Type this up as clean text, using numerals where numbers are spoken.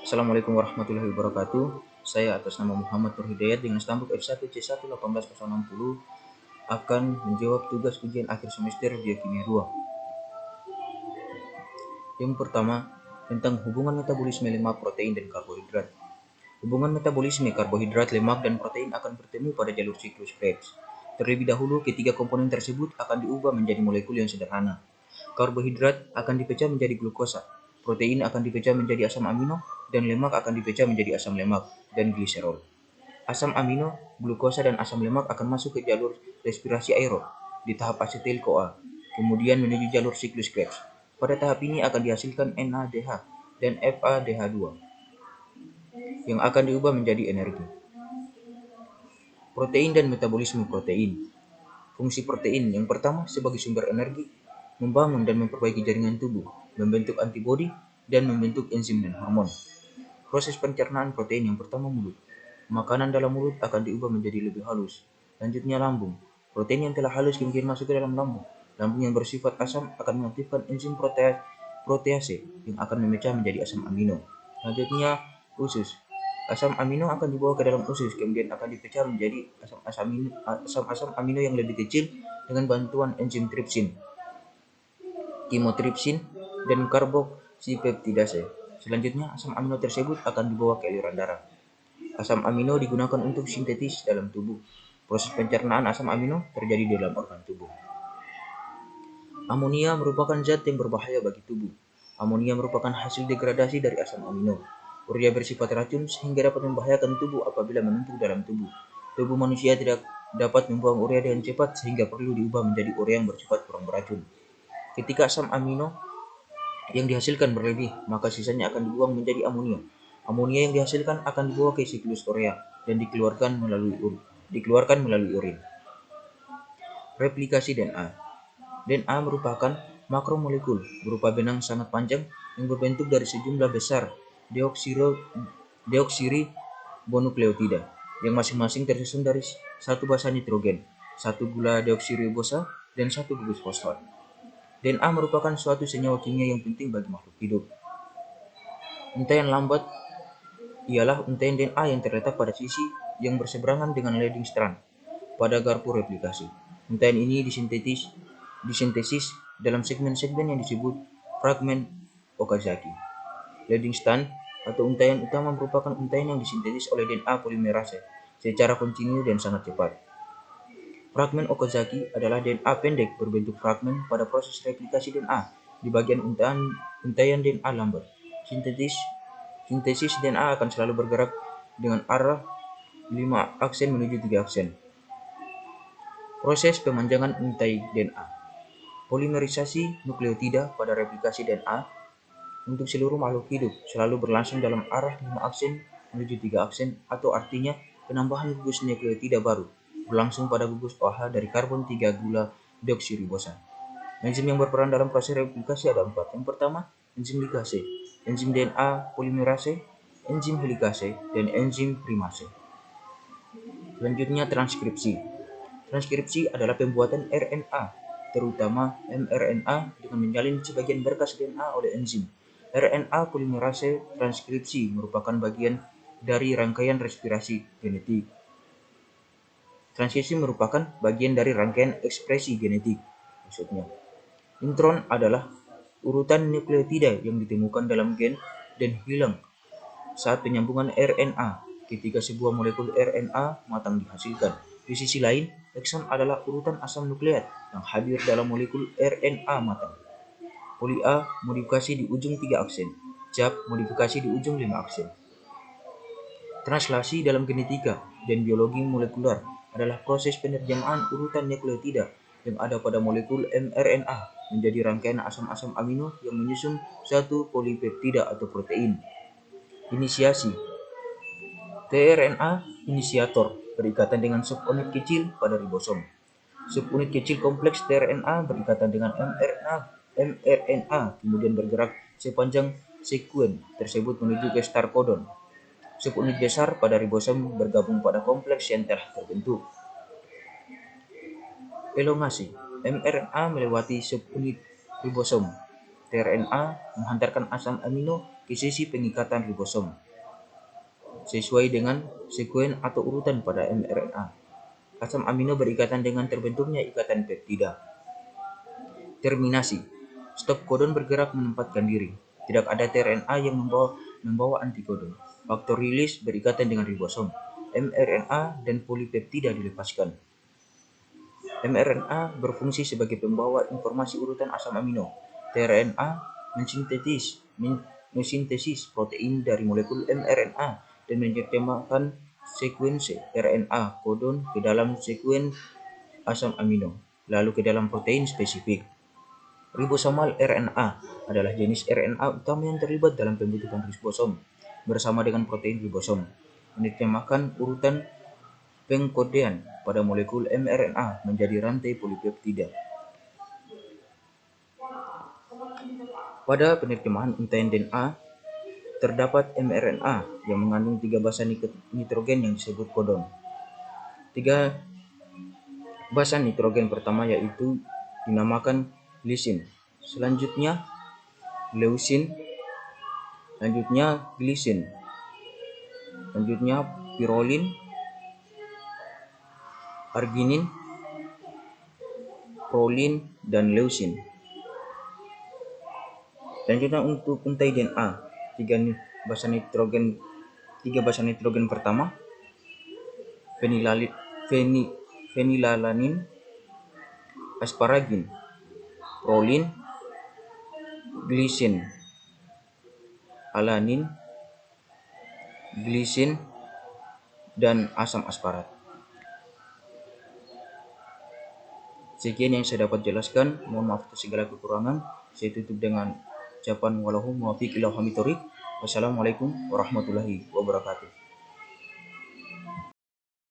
Assalamualaikum warahmatullahi wabarakatuh. Saya atas nama Muhammad Nur Hidayat dengan stambuk F1C1 18060 akan menjawab tugas ujian akhir semester Biokimia 2. Yang pertama, tentang hubungan metabolisme lemak, protein, dan karbohidrat. Hubungan metabolisme karbohidrat, lemak, dan protein akan bertemu pada jalur siklus Krebs. Terlebih dahulu, ketiga komponen tersebut akan diubah menjadi molekul yang sederhana. Karbohidrat akan dipecah menjadi glukosa, protein akan dipecah menjadi asam amino, dan lemak akan dipecah menjadi asam lemak dan gliserol. Asam amino, glukosa, dan asam lemak akan masuk ke jalur respirasi aerob di tahap asetil-CoA, kemudian menuju jalur siklus Krebs. Pada tahap ini akan dihasilkan NADH dan FADH2 yang akan diubah menjadi energi. Protein dan metabolisme protein. Fungsi protein yang pertama sebagai sumber energi, membangun dan memperbaiki jaringan tubuh, membentuk antibodi, dan membentuk enzim dan hormon. Proses pencernaan protein yang pertama mulut. Makanan dalam mulut akan diubah menjadi lebih halus. Lanjutnya lambung. Protein yang telah halus kemudian masuk ke dalam lambung. Lambung yang bersifat asam akan mengaktifkan enzim protease yang akan memecah menjadi asam amino. Lanjutnya usus. Asam amino akan dibawa ke dalam usus, kemudian akan dipecah menjadi asam amino yang lebih kecil dengan bantuan enzim tripsin, chymotrypsin, dan karboksipeptidase. Selanjutnya, asam amino tersebut akan dibawa ke aliran darah. Asam amino digunakan untuk sintetis dalam tubuh. Proses pencernaan asam amino terjadi di dalam organ tubuh. Amonia merupakan zat yang berbahaya bagi tubuh. Amonia merupakan hasil degradasi dari asam amino. Urea bersifat racun sehingga dapat membahayakan tubuh apabila menumpuk dalam tubuh. Tubuh manusia tidak dapat membuang urea dengan cepat sehingga perlu diubah menjadi urea yang bersifat kurang beracun. Ketika asam amino yang dihasilkan berlebih, maka sisanya akan dibuang menjadi amonia. Amonia yang dihasilkan akan dibawa ke siklus urea dan dikeluarkan melalui urin. Replikasi DNA. DNA merupakan makromolekul berupa benang sangat panjang yang berbentuk dari sejumlah besar deoksiribonukleotida yang masing-masing tersusun dari satu basa nitrogen, satu gula deoksiribosa, dan satu gugus fosfat. DNA merupakan suatu senyawa kimia yang penting bagi makhluk hidup. Untaian lambat ialah untaian DNA yang terletak pada sisi yang berseberangan dengan leading strand pada garpu replikasi. Untaian ini disintesis dalam segmen-segmen yang disebut fragmen Okazaki. Leading strand atau untaian utama merupakan untaian yang disintesis oleh DNA polimerase secara kontinu dan sangat cepat. Fragmen Okazaki adalah DNA pendek berbentuk fragmen pada proses replikasi DNA di bagian untaian DNA lambat. Sintesis DNA akan selalu bergerak dengan arah 5 aksen menuju 3 aksen. Proses pemanjangan untai DNA. Polimerisasi nukleotida pada replikasi DNA untuk seluruh makhluk hidup selalu berlangsung dalam arah 5 aksen menuju 3 aksen, atau artinya penambahan gugus nukleotida baru berlangsung pada gugus OH dari karbon 3 gula deoksiribosa. Enzim yang berperan dalam proses replikasi ada 4. Yang pertama, enzim ligase, enzim DNA polimerase, enzim helikase, dan enzim primase. Selanjutnya transkripsi. Transkripsi adalah pembuatan RNA, terutama mRNA, dengan menyalin sebagian berkas DNA oleh enzim. RNA polimerase transkripsi merupakan bagian dari rangkaian respirasi genetik. Transkripsi merupakan bagian dari rangkaian ekspresi genetik. Maksudnya, intron adalah urutan nukleotida yang ditemukan dalam gen dan hilang saat penyambungan RNA ketika sebuah molekul RNA matang dihasilkan. Di sisi lain, ekson adalah urutan asam nukleat yang hadir dalam molekul RNA matang. Poli A modifikasi di ujung 3 aksen, JAP modifikasi di ujung 5 aksen. Translasi dalam genetika dan biologi molekular adalah proses penerjemahan urutan nukleotida yang ada pada molekul mRNA menjadi rangkaian asam-asam amino yang menyusun satu polipeptida atau protein. Inisiasi. tRNA inisiator berikatan dengan subunit kecil pada ribosom. Subunit kecil kompleks tRNA berikatan dengan mRNA kemudian bergerak sepanjang sekuen tersebut menuju ke start codon. Subunit besar pada ribosom bergabung pada kompleks yang telah terbentuk. Elongasi. mRNA melewati subunit ribosom. tRNA menghantarkan asam amino ke sisi pengikatan ribosom sesuai dengan sekuen atau urutan pada mRNA. Asam amino berikatan dengan terbentuknya ikatan peptida. Terminasi. Stop kodon bergerak menempatkan diri. Tidak ada tRNA yang membawa antikodon. Faktor rilis berikatan dengan ribosom. mRNA dan polipeptida dilepaskan. mRNA berfungsi sebagai pembawa informasi urutan asam amino. tRNA mensintesis protein dari molekul mRNA dan menerjemahkan sekuensi RNA kodon ke dalam sekuen asam amino, lalu ke dalam protein spesifik. Ribosomal RNA adalah jenis RNA utama yang terlibat dalam pembentukan ribosom bersama dengan protein ribosom, menerjemahkan urutan pengkodean pada molekul mRNA menjadi rantai polipeptida. Pada penerjemahan intenden A, terdapat mRNA yang mengandung 3 basa nitrogen yang disebut kodon. 3 basa nitrogen pertama yaitu dinamakan lisin, selanjutnya leusin, selanjutnya glisin, selanjutnya pirolin, arginin, prolin, dan leusin. Selanjutnya untuk intenden A, 3 basa nitrogen pertama fenilalanin, asparagin, prolin, glisin, alanin, glisin, dan asam asparat. Sekian yang saya dapat jelaskan. Mohon maaf atas segala kekurangan. Saya tutup dengan ucapan wallahu muwaffiq ila aqwamit thoriq. Wassalamualaikum warahmatullahi wabarakatuh.